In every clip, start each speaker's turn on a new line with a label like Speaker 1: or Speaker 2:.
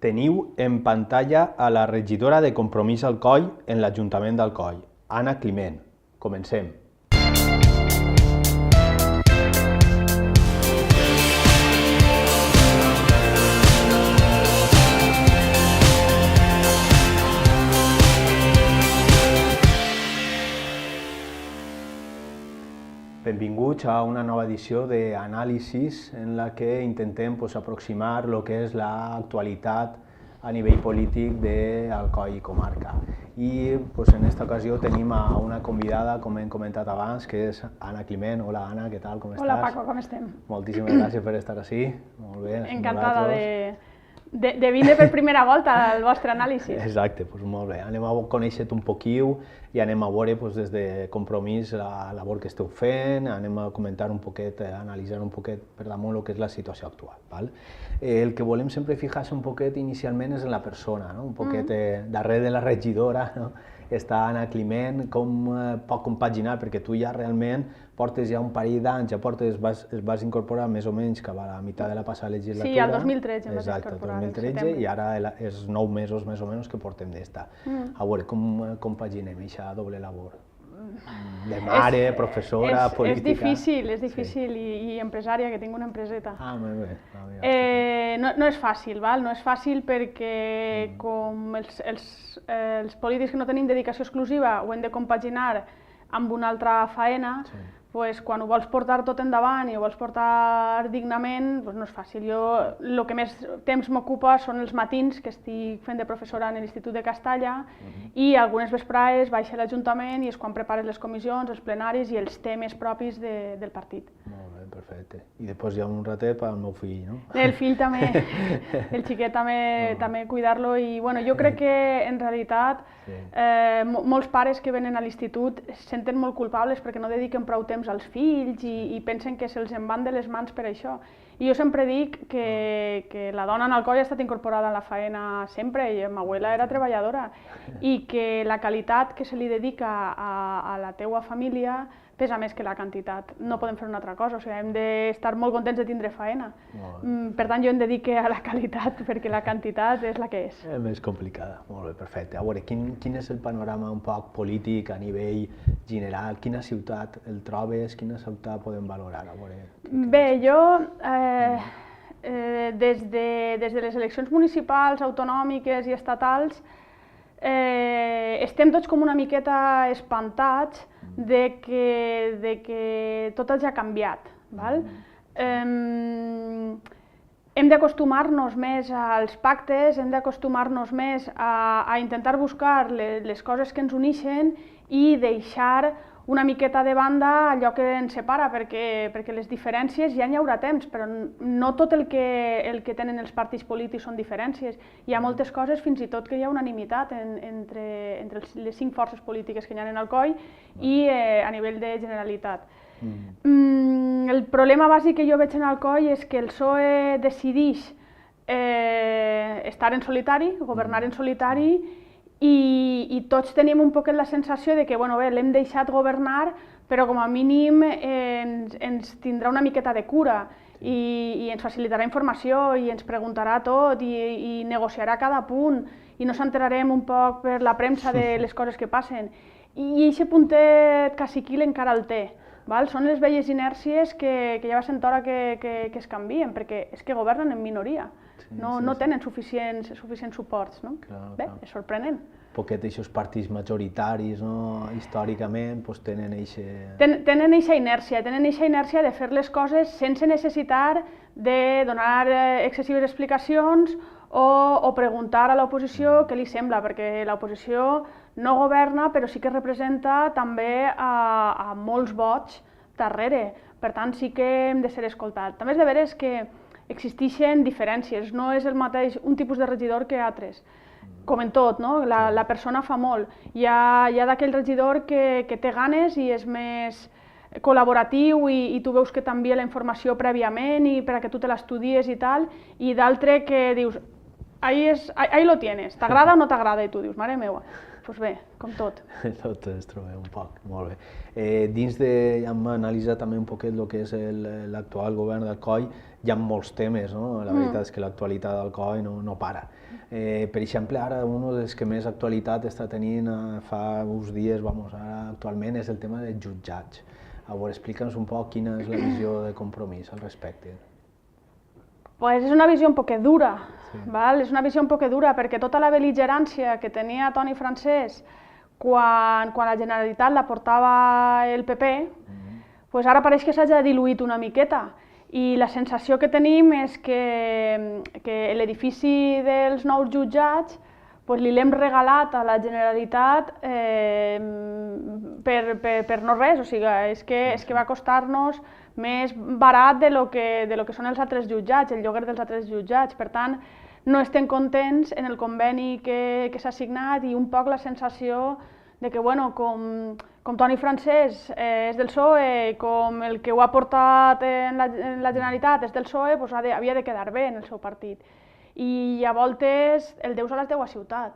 Speaker 1: Teniu en pantalla a la regidora de Compromís Alcoi en l'Ajuntament d'Alcoi, Anna Climent. Comencem. Benvinguts a una nova edició d'Anàlisis en la que intentem aproximar el que és l'actualitat a nivell polític d'Alcoi i comarca. I en aquesta ocasió tenim a una convidada, com hem comentat abans, que és Anna Climent. Hola Anna, què tal, com estàs?
Speaker 2: Hola Paco, com estem?
Speaker 1: Moltíssimes gràcies per estar ací. Molt bé.
Speaker 2: Encantada de vindre per primera volta al vostre anàlisi.
Speaker 1: Exacte, molt bé. Anem a conèixer-te un poquiu i anem a veure des de Compromís la labor que esteu fent, anem a comentar un poquet, analitzar un poquet per damunt el que és la situació actual. El que volem sempre fijar-se un poquet inicialment és en la persona, un poquet darrere de la regidora està Anna Climent, com pot compaginar, perquè tu ja realment portes ja un parell d'anys, es vas incorporar més o menys cap a la meitat de la passada legislatura.
Speaker 2: Sí, el 2013 em vaig
Speaker 1: incorporar. Exacte, el 2013, i ara és 9 mesos més o menys que portem d'estar. A veure, com compaginem aquesta doble labor? De mare, professora, política...
Speaker 2: És difícil i empresària, que tinc una empreseta.
Speaker 1: Ah, molt bé.
Speaker 2: No és fàcil, no és fàcil perquè com els polítics que no tenim dedicació exclusiva ho hem de compaginar amb una altra faena, quan ho vols portar tot endavant i ho vols portar dignament, no és fàcil. Jo el que més temps m'ocupa són els matins, que estic fent de professora en l'Institut de Castalla, i algunes vesprades baixo a l'Ajuntament i és quan prepares les comissions, els plenaris i els temes propis del partit.
Speaker 1: Molt bé, perfecte. I després hi ha un ratet per al meu fill, no?
Speaker 2: El fill també, el xiquet també cuidar-lo, i jo crec que en realitat molts pares que venen a l'institut es senten molt culpables perquè no dediquen prou temps als fills i pensen que se'ls en van de les mans per això. I jo sempre dic que la dona en Alcoi ha estat incorporada a la faena sempre, i ma abuela era treballadora, i que la qualitat que se li dedica a la teua família pesa més que la quantitat. No podem fer una altra cosa, hem d'estar molt contents de tindre faena. Per tant, jo em dedique a la qualitat, perquè la quantitat és la que és.
Speaker 1: És més complicada, molt bé, perfecte. A veure, quin és el panorama un poc polític a nivell general? Quina ciutat el trobes? Quina ciutat podem valorar?
Speaker 2: Bé, jo, des de les eleccions municipals, autonòmiques i estatals, estem tots com una miqueta espantats de que tot hagi canviat. Hem d'acostumar-nos més als pactes, hem d'acostumar-nos més a intentar buscar les coses que ens uneixen i deixar una miqueta de banda allò que ens separa, perquè les diferències ja n'hi haurà temps, però no tot el que tenen els partits polítics són diferències. Hi ha moltes coses, fins i tot que hi ha unanimitat entre les 5 forces polítiques que hi ha en Alcoi i a nivell de Generalitat. El problema bàsic que jo veig en Alcoi és que el PSOE decideix estar en solitari, governar en solitari, i tots tenim un poquet la sensació de que l'hem deixat governar, però com a mínim ens tindrà una miqueta de cura i ens facilitarà informació i ens preguntarà tot i negociarà cada punt i no s'enterarem un poc per la premsa de les coses que passen. I aquest puntet caciquil encara el té. Són les velles inèrcies que ja va sent hora que es canvien, perquè és que governen en minoria. No tenen suficients suports. Bé, és sorprenent.
Speaker 1: Poquet aquests partits majoritaris, històricament, tenen aquesta...
Speaker 2: Tenen aquesta inèrcia de fer les coses sense necessitar de donar excessives explicacions o preguntar a l'oposició què li sembla, perquè l'oposició no governa, però sí que representa també a molts vots darrere. Per tant, sí que hem de ser escoltats. També és de veres que existeixen diferències, no és el mateix un tipus de regidor que altres. Com en tot, la persona fa molt. Hi ha d'aquell regidor que té ganes i és més col·laboratiu i tu veus que t'envia la informació prèviament i perquè tu te l'estudies i tal, i d'altre que dius, ahí lo tienes, t'agrada o no t'agrada? I tu dius, mare meua. Doncs bé, com tot.
Speaker 1: Tot es trobem un poc, molt bé. Dins de, hem analitzat també un poquet el que és l'actual govern d'Alcoi, hi ha molts temes, no? La veritat és que l'actualitat del COI no para. Per exemple, ara un dels que més actualitat està tenint fa uns dies, ara actualment, és el tema dels jutjats. A veure, explica'ns un poc quina és la visió de Compromís al respecte.
Speaker 2: Pues és una visió un poc dura, val? És una visió un poc dura perquè tota la bel·ligerància que tenia Toni Francesc quan la Generalitat la portava el PP, pues ara pareix que s'hagi diluït una miqueta. I la sensació que tenim és que l'edifici dels nous jutjats li l'hem regalat a la Generalitat per no res, o sigui, és que va costar-nos més barat de lo que són els altres jutjats, el lloguer dels altres jutjats. Per tant, no estem contents en el conveni que s'ha signat i un poc la sensació de que, bueno, com Toni Francesc és del PSOE, com el que ho ha portat en la Generalitat és del PSOE, doncs havia de quedar bé en el seu partit. I a voltes el Déu se les deu a ciutat.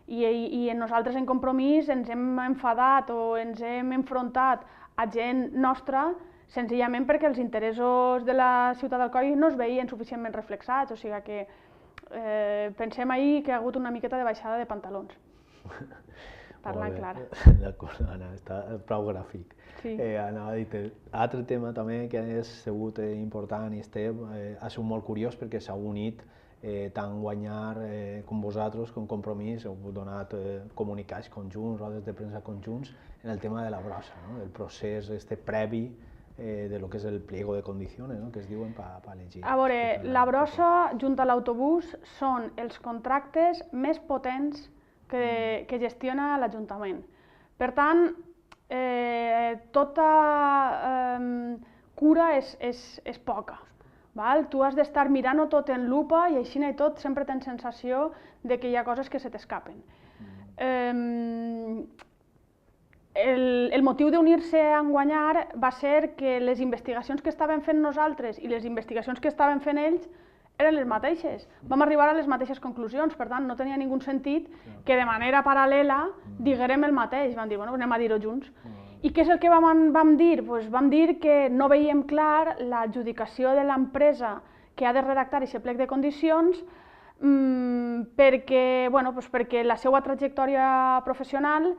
Speaker 2: I nosaltres en Compromís ens hem enfadat o ens hem enfrontat a gent nostra senzillament perquè els interessos de la ciutat d'Alcoi no es veien suficientment reflexats, o sigui que pensem ahir que hi ha hagut una miqueta de baixada de pantalons. Parlant clar.
Speaker 1: D'acord, Anna, està prou gràfic. Anava a dir, altre tema també que ha sigut important i ha sigut molt curiós perquè s'ha unit tant Guanyar com vosaltres, com Compromís, heu donat comunicats conjunts, rodes de premsa conjunts en el tema de la brossa, el procés previ de lo que és el pliego de condiciones, que es diuen per elegir.
Speaker 2: A veure, la brossa junt a l'autobús són els contractes més potents que gestiona l'Ajuntament. Per tant, tota cura és poca. Tu has d'estar mirant-ho tot en lupa i així i tot sempre tens sensació que hi ha coses que se t'escapen. El motiu d'unir-se a Guanyar va ser que les investigacions que estàvem fent nosaltres i les investigacions que estaven fent ells eren les mateixes. Vam arribar a les mateixes conclusions, per tant no tenia ningú sentit que de manera paral·lela diguérem el mateix. Vam dir, bueno, anem a dir-ho junts. I què és el que vam dir? Vam dir que no veiem clar l'adjudicació de l'empresa que ha de redactar aquest plec de condicions perquè la seva trajectòria professional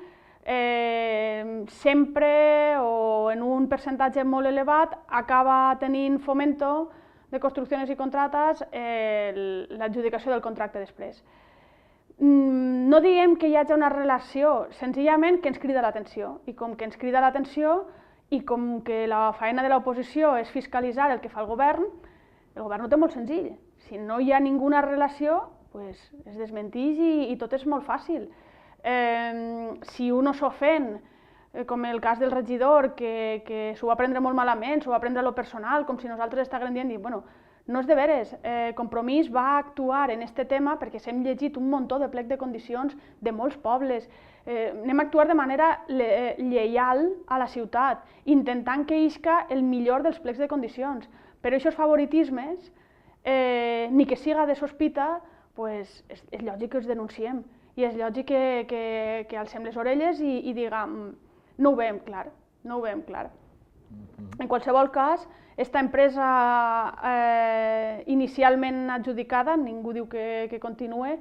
Speaker 2: sempre o en un percentatge molt elevat acaba tenint Fomento de Construcciones i Contratas l'adjudicació del contracte després. No diem que hi hagi una relació, senzillament que ens crida l'atenció. I com que ens crida l'atenció i com que la feina de l'oposició és fiscalitzar el que fa el govern ho té molt senzill. Si no hi ha ninguna relació, es desmentix i tot és molt fàcil. Si un s'ofèn, com el cas del regidor, que s'ho va prendre molt malament, s'ho va prendre a lo personal, com si nosaltres estàvem dient, bueno, no és de veres, Compromís va actuar en aquest tema perquè s'hem llegit un muntó de plec de condicions de molts pobles. Anem a actuar de manera lleial a la ciutat, intentant que isca el millor dels plecs de condicions. Però aquests favoritismes, ni que siga de sospita, és lògic que els denunciem i és lògic que alcem les orelles i diguem no ho veiem clar, no ho veiem clar. En qualsevol cas, aquesta empresa inicialment adjudicada, ningú diu que continue,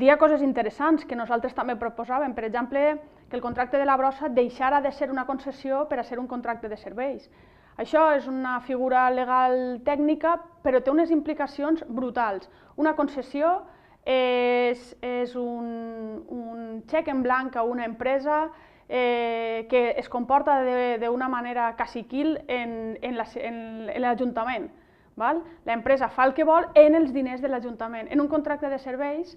Speaker 2: dia coses interessants que nosaltres també proposàvem. Per exemple, que el contracte de la brossa deixara de ser una concessió per a ser un contracte de serveis. Això és una figura legal tècnica, però té unes implicacions brutals. Una concessió és un xec en blanc a una empresa que es comporta d'una manera caciquil en l'Ajuntament. L'empresa fa el que vol en els diners de l'Ajuntament. En un contracte de serveis,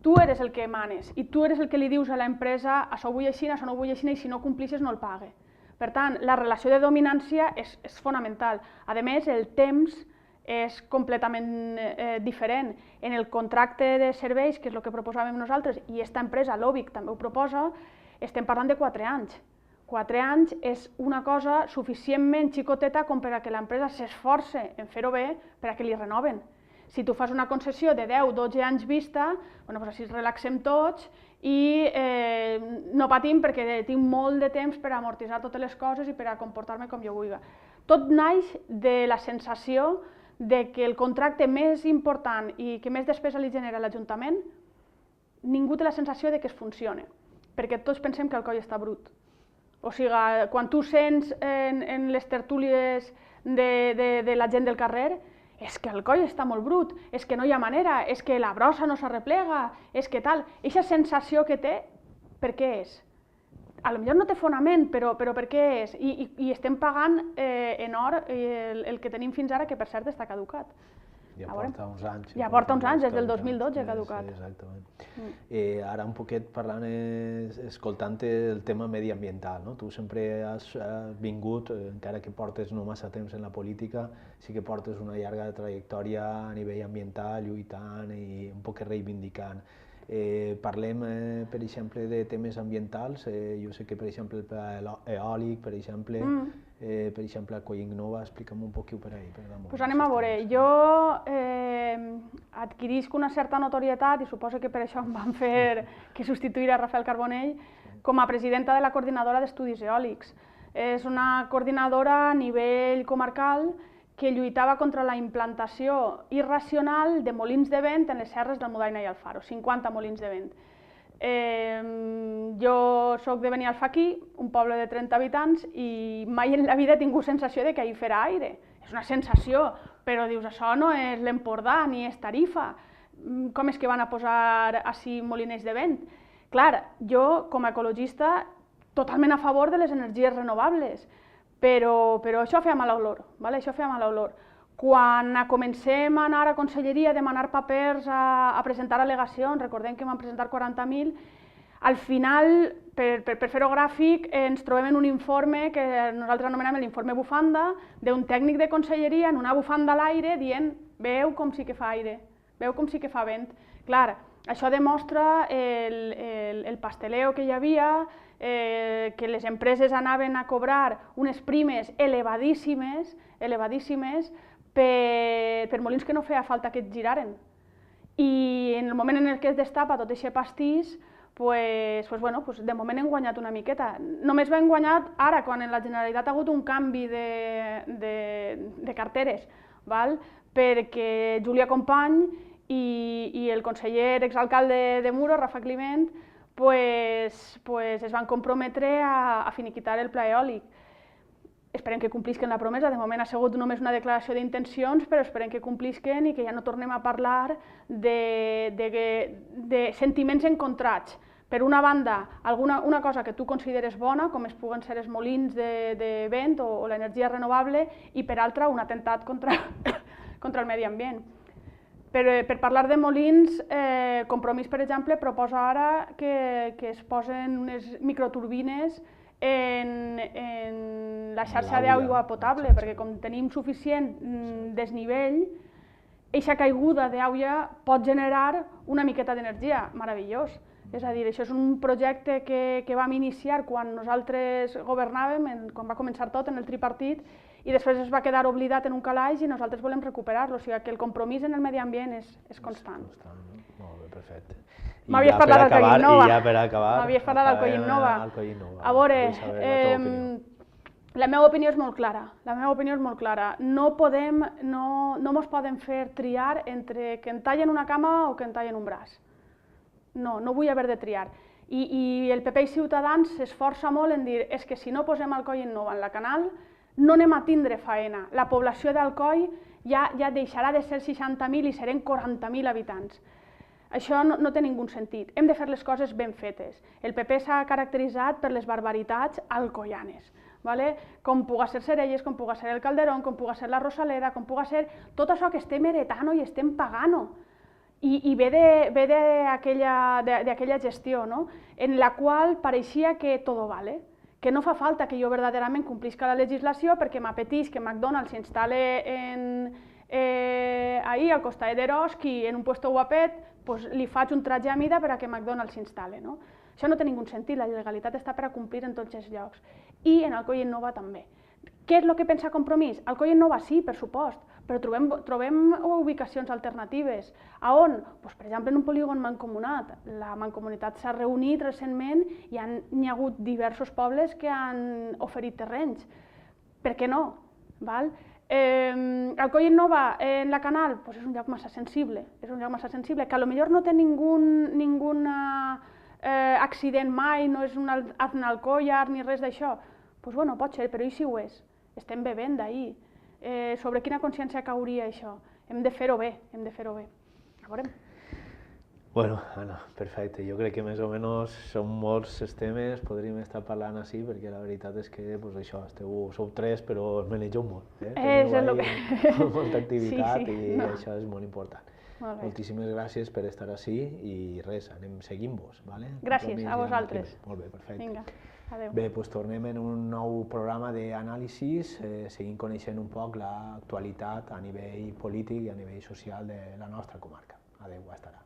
Speaker 2: tu eres el que manes i tu eres el que li dius a l'empresa això ho vull així, això no ho vull així, i si no complixes no el pague. Per tant, la relació de dominància és fonamental. A més, el temps és completament diferent. En el contracte de serveis, que és el que proposàvem nosaltres, i aquesta empresa, l'OBIC, també ho proposa, estem parlant de 4 anys. 4 anys és una cosa suficientment xicoteta com per a que l'empresa s'esforce en fer-ho bé per a que li renoven. Si tu fas una concessió de 10 o 12 anys vista, així relaxem tots i no patim perquè tinc molt de temps per amortitzar totes les coses i per a comportar-me com jo vulgui. Tot naix de la sensació de que el contracte més important i que més despesa li genera a l'Ajuntament, ningú té la sensació de que es funcioni, perquè tots pensem que el coll està brut. O sigui, quan tu sents en les tertúlies de la gent del carrer, és que el coll està molt brut, és que no hi ha manera, és que la brossa no s'arreplega, és que tal. Aquesta sensació que té, per què és? Potser no té fonament, però per què és? I estem pagant en or el que tenim fins ara, que per cert està caducat.
Speaker 1: Ja porta uns anys.
Speaker 2: Ja porta uns anys, des del 2012 caducat.
Speaker 1: Sí, exactament. Ara un poquet parlant, escoltant el tema mediambiental, no? Tu sempre has vingut, encara que portes no massa temps en la política, sí que portes una llarga trajectòria a nivell ambiental, lluitant i un poc reivindicant. Parlem, per exemple, de temes ambientals. Jo sé que, per exemple, el pla eòlic, per exemple, el Coll Innova, explica'm un poc per ahí.
Speaker 2: Doncs anem a veure. Jo adquirisc una certa notorietat, i suposo que per això em van fer que substituir a Rafael Carbonell, com a presidenta de la Coordinadora d'Estudis Eòlics. És una coordinadora a nivell comarcal que lluitava contra la implantació irracional de molins de vent en les serres d'Almudaina i Alfaro, 50 molins de vent. Jo soc de Benialfaqui, un poble de 30 habitants, i mai en la vida he tingut sensació de que ahir farà aire. És una sensació, però dius, això no és l'Empordà ni és Tarifa. Com és que van a posar així moliners de vent? Clar, jo, com a ecologista, totalment a favor de les energies renovables, però això feia mala olor, això feia mala olor. Quan comencem a anar a Conselleria a demanar papers, a presentar al·legacions, recordem que vam presentar 40.000, al final, per fer-ho gràfic, ens trobem en un informe que nosaltres anomenem l'informe bufanda, d'un tècnic de Conselleria en una bufanda a l'aire dient veu com sí que fa aire, veu com sí que fa vent. Clar, això demostra el pasteleo que hi havia, que les empreses anaven a cobrar unes primes elevadíssimes per molins que no feia falta que et giraren. I en el moment en què es destapa tot aquest pastís, de moment hem guanyat una miqueta. Només hem guanyat ara, quan en la Generalitat ha hagut un canvi de carteres, perquè Júlia Company i el conseller exalcalde de Muro, Rafa Climent, es van comprometre a finiquitar el pla eòlic. Esperem que complisquen la promesa, de moment ha sigut només una declaració d'intencions, però esperem que complisquen i que ja no tornem a parlar de sentiments encontrats. Per una banda, una cosa que tu consideres bona, com es puguen ser els molins de vent o l'energia renovable, i per altra, un atemptat contra el medi ambient. Per parlar de molins, Compromís, per exemple, proposa ara que es posen unes microturbines en la xarxa d'aigua potable, perquè com tenim suficient desnivell, aquesta caiguda d'aigua pot generar una miqueta d'energia, meravellós. És a dir, això és un projecte que vam iniciar quan nosaltres governàvem, quan va començar tot en el tripartit, i després es va quedar oblidat en un calaix i nosaltres volem recuperar-lo. O sigui que el compromís en el medi ambient és constant.
Speaker 1: Molt bé, perfecte.
Speaker 2: M'havies parlat del Coll Innova.
Speaker 1: I ja per acabar,
Speaker 2: m'havies parlat del Coll Innova. A veure, la meva opinió és molt clara. No mos poden fer triar entre que en tallen una cama o que en tallen un braç. No vull haver de triar. I el PP i Ciutadans s'esforça molt en dir és que si no posem el Coll Innova en la Canal no anem a tindre faena. La població d'Alcoi ja deixarà de ser 60.000 i serem 40.000 habitants. Això no té ningú sentit. Hem de fer les coses ben fetes. El PP s'ha caracteritzat per les barbaritats alcoianes. Com puga ser Cerelles, com puga ser el Calderón, com puga ser la Rosaleda, com puga ser tot això que estem heretant i estem pagant. I ve d'aquella gestió, en la qual pareixia que tot vale, que no fa falta que jo verdaderament complisca la legislació perquè m'apeteix que McDonald's s'instal·le ahir al costat d'Erosk i en un puesto guapet li faig un tratge a mida perquè McDonald's s'instal·le. Això no té ningú sentit, la legalitat està per a complir en tots els llocs. I en el Coll Innova també. Què és el que pensa Compromís? El Coll Innova sí, per supost, però trobem ubicacions alternatives. A on? Per exemple, en un polígon mancomunat. La mancomunitat s'ha reunit recentment i hi ha hagut diversos pobles que han oferit terrenys. Per què no? El Coll Innova en la Canal pues és un lloc massa sensible, que a lo millor no té ningun accident mai, no és un Aznalcóllar ni res d'això. Doncs bueno, pot ser, però i si ho és? Estem bevent d'ahir. Sobre quina consciència cauria això? Hem de fer-ho bé, Ja veurem.
Speaker 1: Bueno, Anna, perfecte. Jo crec que més o menys són molts els temes, podríem estar parlant així, perquè la veritat és que pues, això, sou tres, però us manegeu molt. Teniu molta activitat i això és molt important. Moltíssimes gràcies per estar així i res, anem seguint-vos.
Speaker 2: Gràcies a vosaltres.
Speaker 1: Molt bé, perfecte.
Speaker 2: Vinga, adéu.
Speaker 1: Bé, doncs tornem en un nou programa d'anàlisis, seguint coneixent un poc l'actualitat a nivell polític i a nivell social de la nostra comarca. Adéu, hasta ara.